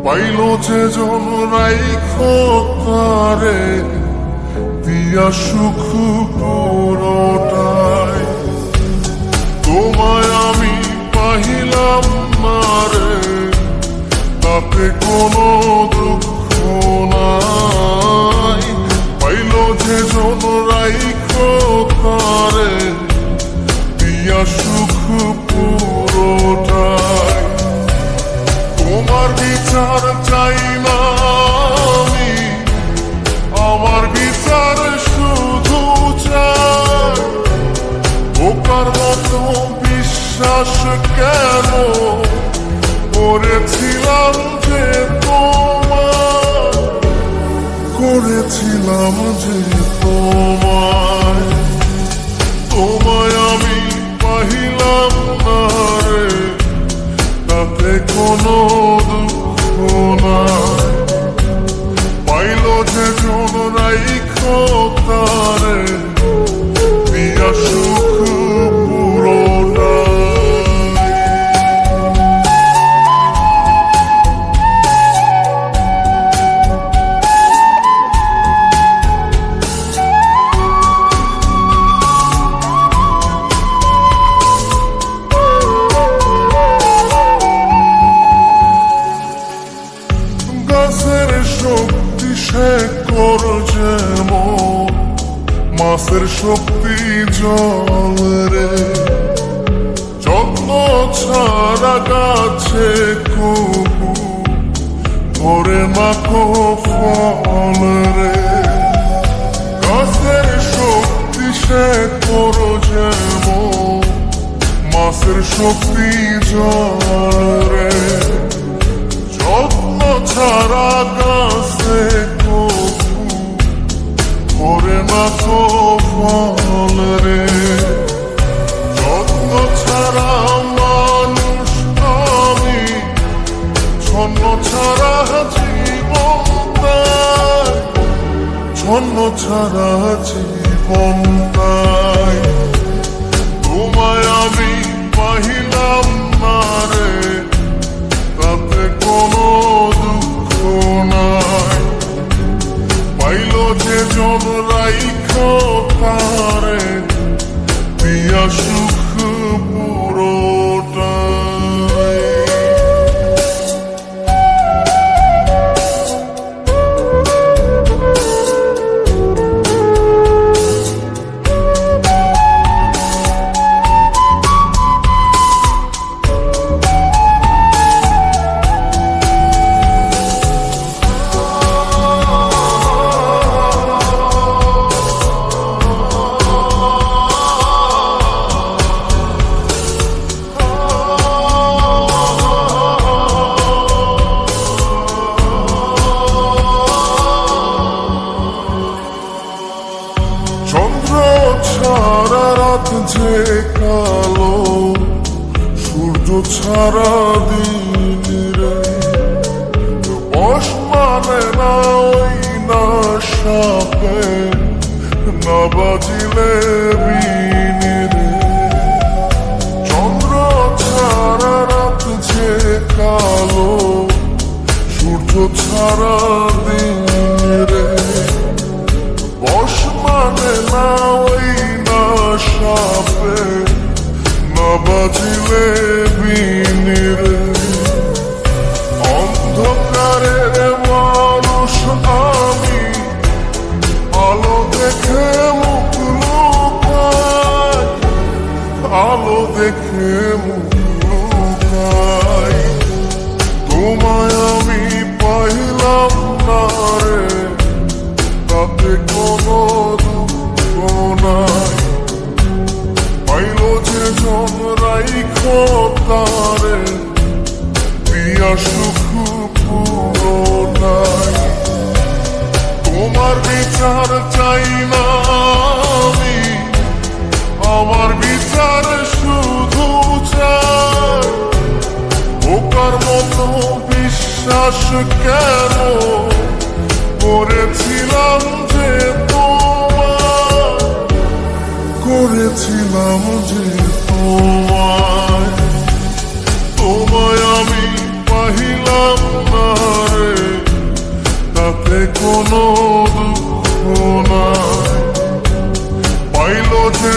Pile যে জন রাইখো তারে দিয়া সুখ পুরোটাই। তোমায় আমি পাহিলাম না রে, তাতে কোনো দুঃখ নাই। পাইল যে জন রাইখো তারে দিয়া সুখ পুরোটাই। তোমার বিচার চাই না আমি, আমার বিচার শুধু চাই। বোকার মতো বিশ্বাস কেন করেছিলাম যে তোমায়, করেছিলাম যে তোমায়। তোমায় আমি পাহিলাম না রে, তাতে কোনো দুঃখ নাই। পাইল যে জন রাইখো তারে দিয়া সুখ পুরোটাই। গাছের শক্তি শেকর যেমন, মাছের শক্তি জল রে। যত্ন ছাড়া গাছে কবু ধরে মাখো ফল রে। গাছের শক্তি শেকর যেমন, মাছের শক্তি জল রে। যত্ন ছাড়া গাছে কবু ধরে না তো ফল রে। যত্ন ছাড়া মানুষ আমি, ছন্ন ছাড়া জীবন তাই, ছন্ন ছাড়া জীবন তাই। তোমায় আমি পাহিলাম না রে, তাতে কোনো দুঃখ নাই। পাইল যে জন রাইখো তারে দিয়া সুখ পুরোটাই। চন্দ্র ছাড়া রাত যে কালো, সূর্য ছাড়া দিন রে। বস মানে না ওই না সাপে, না বাজিলে বিন রে। চন্দ্র ছাড়া রাত যে কালো, সূর্য ছাড়া দিন রে। বস মানে না ওই না সাপে, না বাজিলে বিন রে। অন্ধকারের মানুষ আমি, আলো দেখে মুখ লুকাই, আলো দেখে মুখ লুকাই। তোমায় আমি পাইলাম না রে, তাতে কোনো দুঃখ নাই। পাইল যে জন রাইখো তারে দিয়া সুখ পুরোটাই। তোমার বিচার চাই না আমি, আমার বিচার শুধু চাই। বোকার মতো বিশ্বাস কেন করেছিলাম যে তোমায়, করেছিলাম যে তোমায়। তোমায় আমি পাহিলাম না তাতে কোনো দুঃখ নাই, পাইল যে